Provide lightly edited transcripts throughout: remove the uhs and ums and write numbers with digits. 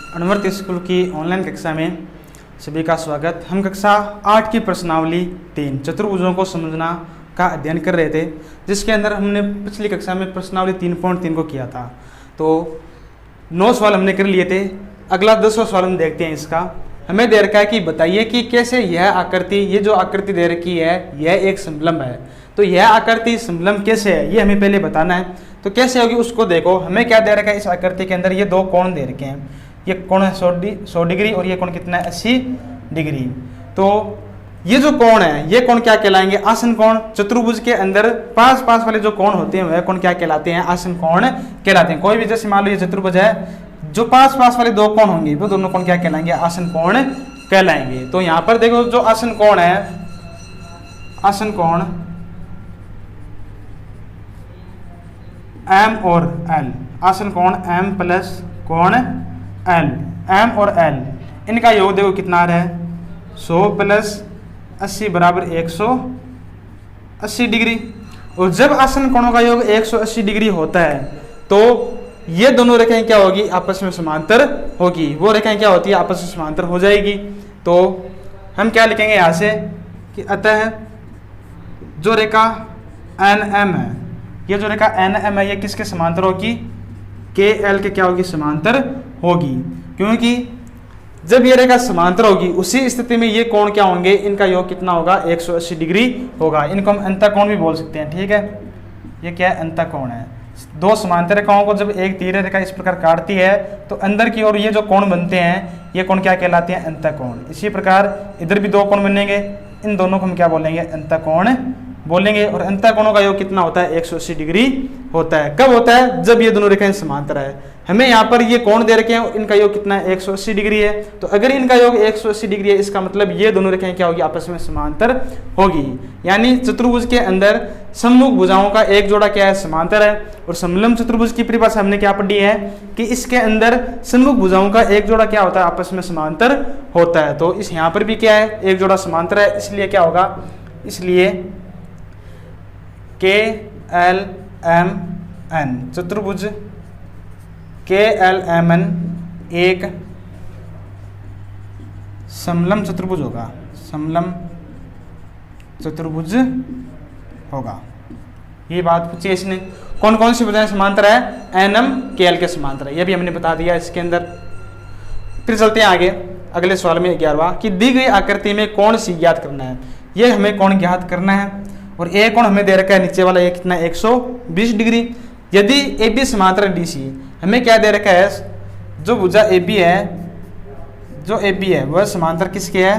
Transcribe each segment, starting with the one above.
अनवर्त school की online कक्षा में सभी का स्वागत। हम कक्षा 8 की प्रश्नावली 3 चतुर्भुजों को समझना का अध्ययन कर रहे थे, जिसके अंदर हमने पिछली कक्षा में प्रश्नावली 3.3 को किया था। तो 9 सवाल हमने कर लिए थे। अगला 10वां सवाल हम देखते हैं। इसका हमें दे रखा है कि बताइए कि कैसे यह आकृति, ये जो आकृति दे रखी है यह एक समलंब है। तो यह आकृति समलंब कैसे है ये हमें पहले बताना है। तो कैसे होगी उसको देखो। हमें क्या दे रखा है, इस आकृति के अंदर ये दो कोण दे रखे हैं। ये कोण है 100 डिग्री और ये कोण कितना है 80 डिग्री। तो ये जो कोण है ये कोण क्या कहलाएंगे, आसन कोण। चतुर्भुज के अंदर पास पास वाले जो कोण होते हैं वह कोण क्या कहलाते हैं, आसन कोण कहलाते हैं। कोई भी जैसे मान लो ये चतुर्भुज है, जो पास पास वाले दो कोण होंगे वो दोनों कोण क्या कहलाएंगे, आसन कोण कहलाएंगे। तो यहाँ पर देखो जो आसन कोण है, आसन कोण M और L, आसन कोण M प्लस कोण L, M और L इनका योग देखो कितना आ रहा है 100 प्लस 80 बराबर 180 डिग्री। और जब आसन कोणों का योग 180 डिग्री होता है तो ये दोनों रेखाएं क्या होगी, आपस में समांतर होगी। वो रेखाएं क्या होती है, आपस में समांतर हो जाएगी। तो हम क्या लिखेंगे यहाँ से कि अतः जो रेखा NM है, ये जो रेखा NM है ये किसके समांतर होगी, KL के क्या होगी, समांतर होगी। क्योंकि जब ये रेखा समांतर होगी उसी स्थिति में ये कोण क्या होंगे, इनका योग कितना होगा, 180 डिग्री होगा। इनको हम अंतःकोण भी बोल सकते हैं। ठीक है, ये क्या है, अंतःकोण है। दो समांतर रेखाओं को जब एक तीर रेखा इस प्रकार काटती है तो अंदर की ओर ये जो कोण बनते हैं ये कोण क्या कहलाते हैं, अंतःकोण। इसी प्रकार इधर भी दो कोण बनेंगे, इन दोनों को हम क्या बोलेंगे, अंतःकोण बोलेंगे। और अंतःकोणों का योग कितना होता है, 180 डिग्री होता है। कब होता है, जब ये दोनों रेखाएं समांतर है। हमें यहाँ पर ये कोण दे रखे हैं, इनका योग कितना है, 180 डिग्री है। तो अगर इनका योग 180 डिग्री है इसका मतलब ये दोनों रेखाएं क्या होगी, आपस में समांतर होगी। यानी चतुर्भुज के अंदर सम्मुख भुजाओं का एक जोड़ा क्या है, समांतर है। और समलंब चतुर्भुज की परिभाषा हमने क्या पढ़ी है कि इसके अंदर सम्मुख भुजाओं का एक जोड़ा क्या होता है, आपस में समांतर होता है। तो इस यहाँ पर भी क्या है, एक जोड़ा समांतर है। इसलिए क्या होगा, इसलिए KLMN चतुर्भुज KLMN एक समलंब चतुर्भुज होगा, समलंब चतुर्भुज होगा। ये बात पूछी इसने। कौन कौन सी भुजाएं समांतर है, NM KL के समांतर है, ये भी हमने बता दिया इसके अंदर। फिर चलते हैं आगे अगले सवाल में 11वां कि दी गई आकृति में कोण सी ज्ञात करना है। ये हमें कोण ज्ञात करना है और एक कोण हमें दे रखा है नीचे वाला, ये कितना 120 डिग्री। यदि AB समांतर DC, हमें क्या दे रखा है, जो भुजा AB है, जो AB है वह समांतर किसके है,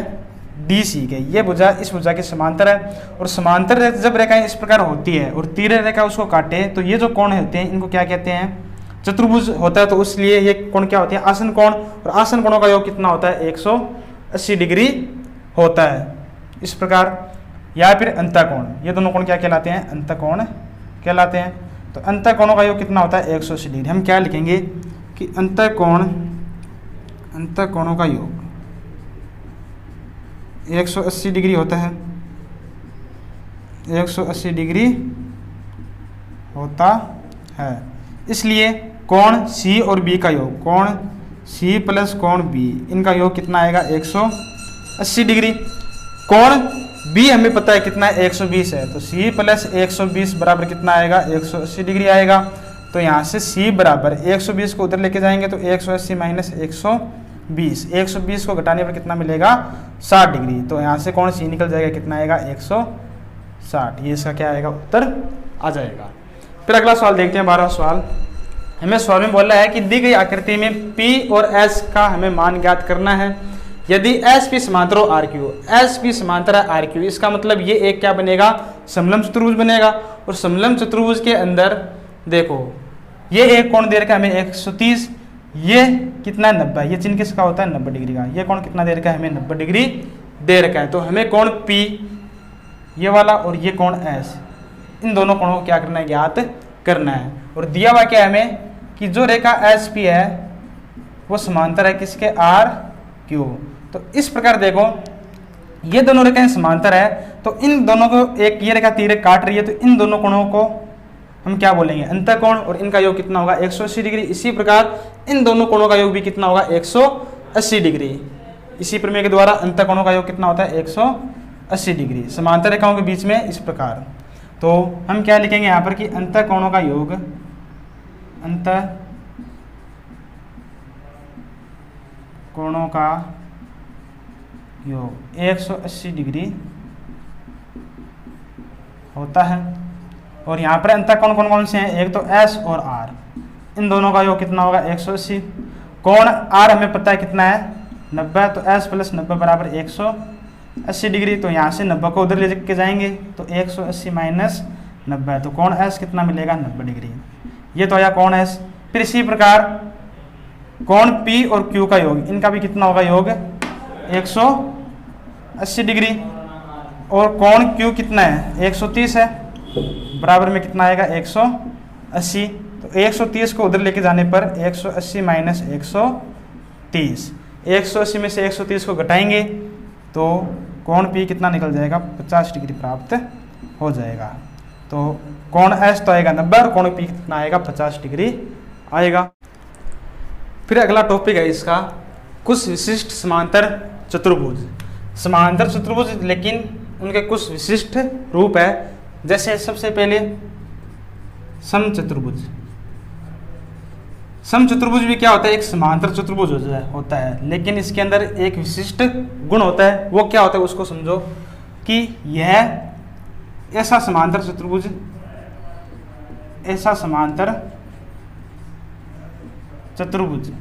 DC के। ये भुजा इस भुजा के समांतर है। और समांतर जब रेखाएं इस प्रकार होती है और तीर रेखा उसको काटे तो ये जो कोण होते हैं इनको क्या कहते हैं, चतुर्भुज होता है। तो इसलिए ये कोण क्या होते हैं, आसन कोण। और आसन कोणों का योग कितना होता है, 180 डिग्री होता है इस प्रकार। या फिर अंतःकोण, ये दोनों कोण क्या कहलाते हैं, अंतःकोण कहलाते हैं। तो अंतःकोणों का योग कितना होता है, 180 डिग्री। हम क्या लिखेंगे कि अंतःकोणों का योग 180 डिग्री होता है, 180 डिग्री होता है। इसलिए कोण C और B का योग, कोण C प्लस कोण B, इनका योग कितना आएगा, 180 डिग्री। कोण B हमें पता है कितना है, 120 है। तो C प्लस 120 बराबर कितना आएगा, 180 डिग्री आएगा। तो यहाँ से C बराबर 120 को उधर लेके जाएंगे तो 180 माइनस 120, 120 को घटाने पर कितना मिलेगा, 60 डिग्री। तो यहाँ से कोण C निकल जाएगा, कितना आएगा, 160। ये इसका क्या आएगा, उत्तर आ जाएगा। फिर अगला सवाल देखते हैं, 12वां सवाल। हमें सवाल में बोला है कि दी गई आकृति में P और S का हमें मान ज्ञात करना है। यदि SP समांतर हो RQ, SP समांतर है RQ, इसका मतलब ये एक क्या बनेगा, समलंब चतुर्भुज बनेगा। और समलंब चतुर्भुज के अंदर देखो ये एक कोण दे रखा है हमें 130, ये कितना है 90, ये चिन्ह किसका होता है, 90 डिग्री का। ये कोण कितना दे रखा है, हमें 90 डिग्री दे रखा है। तो हमें कोण P ये वाला और ये कोण S, इन दोनों कोणों को क्या करना है, ज्ञात करना है। और दिया हुआ क्या है हमें कि जो रेखा SP है वो समांतर है किसके, RQ। तो इस प्रकार देखो ये दोनों रेखाएं समांतर है, तो इन दोनों को एक ये रेखा तीर काट रही है, तो इन दोनों कोणों को हम क्या बोलेंगे, अंतःकोण, और इनका योग कितना होगा 180 डिग्री। इसी प्रकार इन दोनों कोणों का योग भी कितना होगा 180 डिग्री। इसी प्रमेय के द्वारा अंतःकोणों का योग कितना होता है 180 डिग्री समांतर रेखाओं के बीच में। इस प्रकार तो हम क्या लिखेंगे यहाँ पर कि अंतःकोणों का योग, अंतःकोणों का योग 180 डिग्री होता है। और यहाँ पर अंतःकोण कौन कौन से हैं, एक तो S और R, इन दोनों का योग कितना होगा 180। कोण R हमें पता है कितना है 90, तो S प्लस 90 बराबर 180 डिग्री। तो यहाँ से 90 को उधर ले के जाएंगे तो 180 माइनस 90, तो कोण S कितना मिलेगा 90 डिग्री। ये तो आया कोण S। फिर इसी प्रकार कोण P और Q का योग, इनका भी कितना होगा योग 180 डिग्री। और कोण Q कितना है 130 है, बराबर में कितना आएगा 180। तो 130 को उधर लेके जाने पर 180 माइनस 130, 180 में से 130 को घटाएंगे तो कोण P कितना निकल जाएगा 50 डिग्री प्राप्त हो जाएगा। तो कोण S तो आएगा 90 और कोण P कितना आएगा 50 डिग्री आएगा। फिर अगला टॉपिक है इसका कुछ विशिष्ट समांतर चतुर्भुज। समांतर चतुर्भुज लेकिन उनके कुछ विशिष्ट रूप है। जैसे सबसे पहले समचतुर्भुज। समचतुर्भुज भी क्या होता है, एक समांतर चतुर्भुज होता है, लेकिन इसके अंदर एक विशिष्ट गुण होता है। वो क्या होता है उसको समझो कि यह ऐसा समांतर चतुर्भुज, ऐसा समांतर चतुर्भुज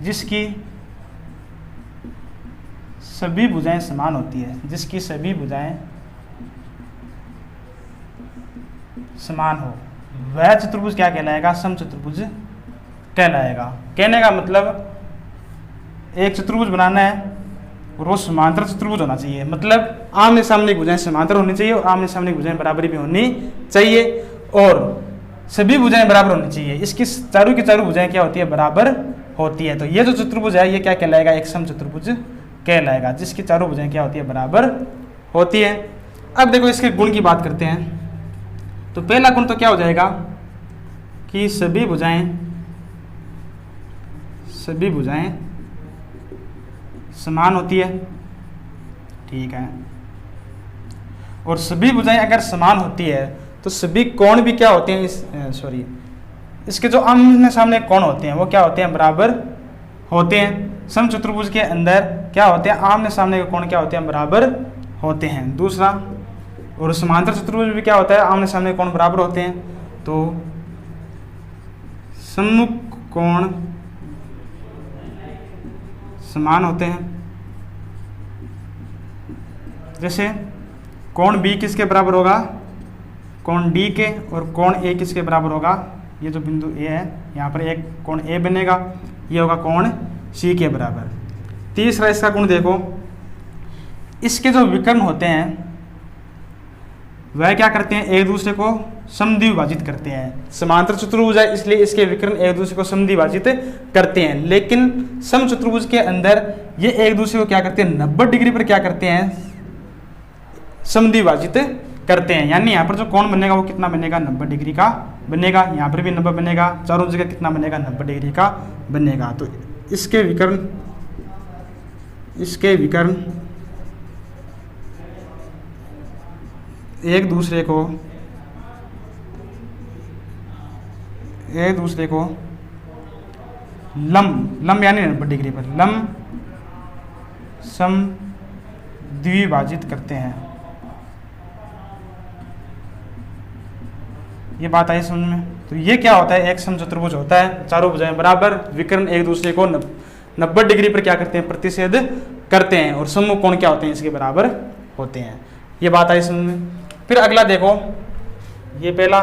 जिसकी सभी भुजाएं समान होती है, जिसकी सभी भुजाएं समान हो, वह चतुर्भुज क्या कहलाएगा, समचतुर्भुज कहलाएगा। कहने का मतलब एक चतुर्भुज बनाना है और वो समांतर चतुर्भुज होना चाहिए, मतलब आमने सामने भुजाएं समांतर होनी चाहिए और आमने सामने भुजाएं बराबरी भी होनी चाहिए और सभी भुजाएं बराबर होनी चाहिए। इसकी चारों की चारों भुजाएं क्या होती है, बराबर होती है। तो ये जो चतुर्भुज है ये क्या कहलाएगा, एक समचतुर्भुज कहलाएगा, जिसकी चारों भुजाएं क्या होती है, बराबर होती है। अब देखो इसके गुण की बात करते हैं। तो पहला गुण तो क्या हो जाएगा कि सभी भुजाएं समान होती है, ठीक है। और सभी भुजाएं अगर समान होती है तो सभी कोण भी क्या होते हैं, इसके जो आमने सामने कोण होते हैं वो क्या होते हैं, बराबर होते हैं। समचतुर्भुज के अंदर क्या होते हैं, आमने सामने के कोण क्या होते हैं, बराबर होते हैं। दूसरा, और समांतर चतुर्भुज भी क्या होता है, आमने सामने कोण बराबर होते हैं। तो सम्मुख कोण समान होते हैं। जैसे कोण B किसके बराबर होगा, कोण D के, और कोण A किसके बराबर होगा, ये जो बिंदु A है यहाँ पर एक कोण A बनेगा, ये होगा कोण C के बराबर। तीसरा इसका गुण देखो, इसके जो विकर्ण होते हैं वह क्या करते हैं, एक दूसरे को समद्विभाजित करते हैं। समांतर चतुर्भुज है इसलिए इसके विकर्ण एक दूसरे को समद्विभाजित करते हैं, लेकिन समचतुर्भुज के अंदर ये एक दूसरे को क्या करते हैं, 90 डिग्री पर क्या करते हैं, समद्विभाजित करते हैं। यानी यहाँ पर जो कोण बनेगा वो कितना बनेगा, 90 डिग्री का बनेगा। यहाँ पर भी 90 बनेगा, चारों जगह कितना बनेगा, 90 डिग्री का बनेगा। तो इसके विकर्ण एक दूसरे को लंब यानी 90 डिग्री पर लंब समद्विभाजित करते हैं। ये बात आई समझ में। तो ये क्या होता है, एक समचतुर्भुज होता है, चारों भुजाएं बराबर, विकर्ण एक दूसरे को 90 डिग्री पर क्या करते हैं, प्रतिच्छेद करते हैं, और सम्मुख कोण क्या होते हैं, इसके बराबर होते हैं। ये बात आई समझ में। फिर अगला देखो, ये पहला।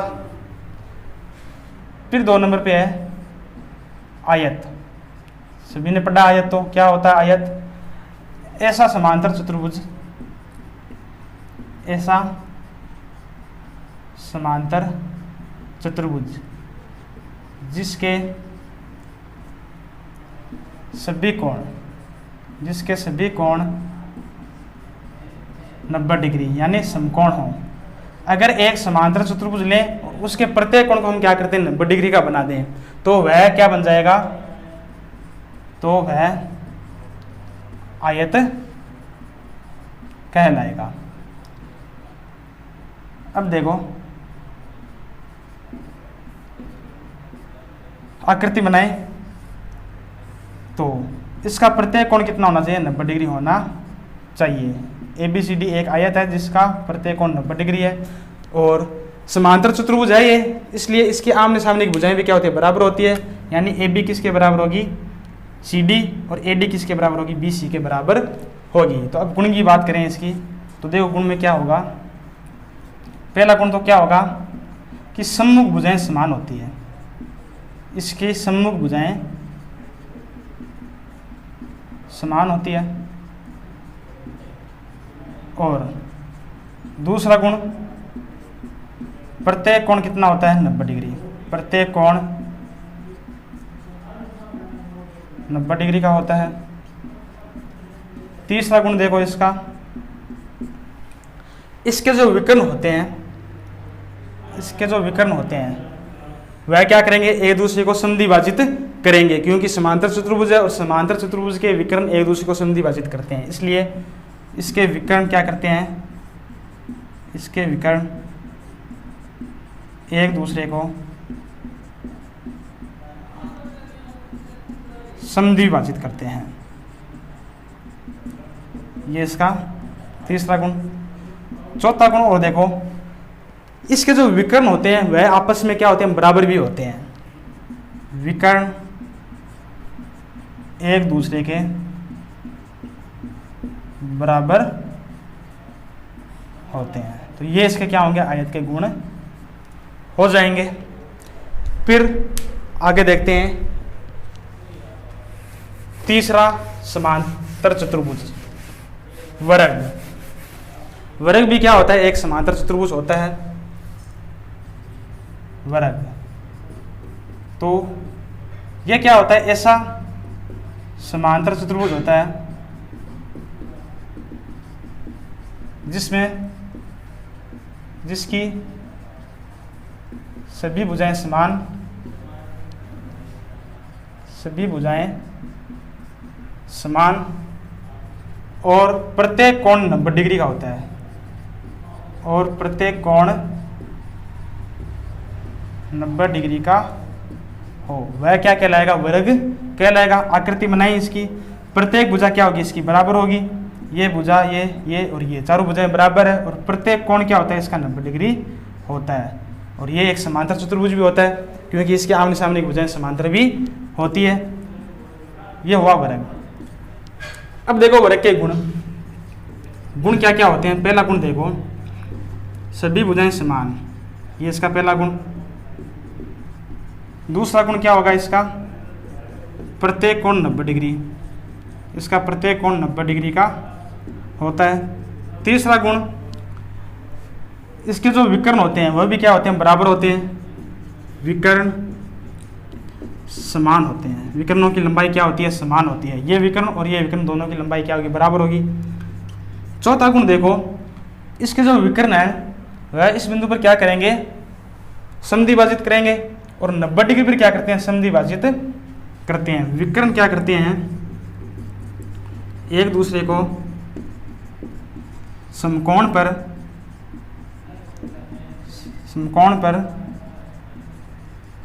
फिर 2 नंबर पे है आयत। सभी ने पढ़ा आयत, तो क्या होता है आयत, ऐसा समांतर चतुर्भुज, ऐसा समांतर चतुर्भुज जिसके सभी कोण 90 डिग्री यानी समकोण हो। अगर एक समांतर चतुर्भुज लें और उसके प्रत्येक कोण को हम क्या करते हैं 90 डिग्री का बना दें, तो वह क्या बन जाएगा, तो वह आयत कहलाएगा। अब देखो आकृति बनाए, तो इसका प्रत्येक कोण कितना होना चाहिए, 90 डिग्री होना चाहिए। ABCD एक आयत है जिसका प्रत्येक कोण 90 डिग्री है और समांतर चतुर्भुज है ये, इसलिए इसकी आमने सामने की भुजाएं भी क्या होती है, बराबर होती है। यानी AB किसके बराबर होगी, CD, और AD किसके बराबर होगी, BC के बराबर होगी। तो अब गुण की बात करें इसकी, तो देखो गुण में क्या होगा, पहला गुण तो क्या होगा कि सम्मुख भुजाएं समान होती है, इसकी सम्मुख भुजाएं समान होती है। और दूसरा गुण, प्रत्येक कोण कितना होता है, 90 डिग्री, प्रत्येक कोण 90 डिग्री का होता है। तीसरा गुण देखो इसका, इसके जो विकर्ण होते हैं, इसके जो विकर्ण होते हैं वह क्या करेंगे, एक दूसरे को समद्विभाजित करेंगे, क्योंकि समांतर चतुर्भुज है और समांतर चतुर्भुज के विकर्ण एक दूसरे को समद्विभाजित करते हैं, इसलिए इसके विकर्ण क्या करते हैं, इसके विकर्ण एक दूसरे को समद्विभाजित करते हैं। ये इसका तीसरा गुण। चौथा गुण और देखो, इसके जो विकर्ण होते हैं वह आपस में क्या होते हैं, बराबर भी होते हैं। विकर्ण एक दूसरे के बराबर होते हैं, तो ये इसके क्या होंगे, आयत के गुण हो जाएंगे। फिर आगे देखते हैं तीसरा समांतर चतुर्भुज, वर्ग। वर्ग भी क्या होता है, एक समांतर चतुर्भुज होता है वर्ग। तो ये क्या होता है, ऐसा समांतर चतुर्भुज होता है जिसमें जिसकी सभी भुजाएं समान, सभी भुजाएं समान और प्रत्येक कोण 90 डिग्री का होता है, और प्रत्येक कोण 90 डिग्री का हो, वह क्या कहलाएगा, वर्ग कहलाएगा। आकृति बनाई इसकी, प्रत्येक भुजा क्या होगी, इसकी बराबर होगी, ये भुजा ये और ये चारों भुजाएं बराबर है, और प्रत्येक कोण क्या होता है, इसका 90 डिग्री होता है। और ये एक समांतर चतुर्भुज भी होता है, क्योंकि इसके आमने सामने की भुजाएं समांतर भी होती है। ये हुआ वर्ग। अब देखो वर्ग के गुण, गुण क्या क्या होते हैं। पहला गुण देखो, सभी भुजाएं समान, ये इसका पहला गुण। दूसरा गुण क्या होगा इसका, प्रत्येक कोण 90 डिग्री, इसका प्रत्येक कोण 90 डिग्री का होता है। तीसरा गुण, इसके जो विकर्ण होते हैं वह भी क्या होते हैं, बराबर होते हैं, विकर्ण समान होते हैं, विकर्णों की लंबाई क्या होती है, समान होती है। ये विकर्ण और ये विकर्ण दोनों की लंबाई क्या होगी, बराबर होगी। चौथा गुण देखो, इसके जो विकर्ण है वह इस बिंदु पर क्या करेंगे, समद्विभाजित करेंगे, और 90 डिग्री पर क्या करते हैं, समद्विभाजित करते हैं। विकर्ण क्या करते हैं, एक दूसरे को समकोण पर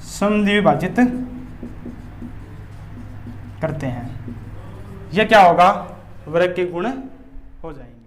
समद्विभाजित करते हैं। यह क्या होगा, वर्ग के गुण हो जाएंगे।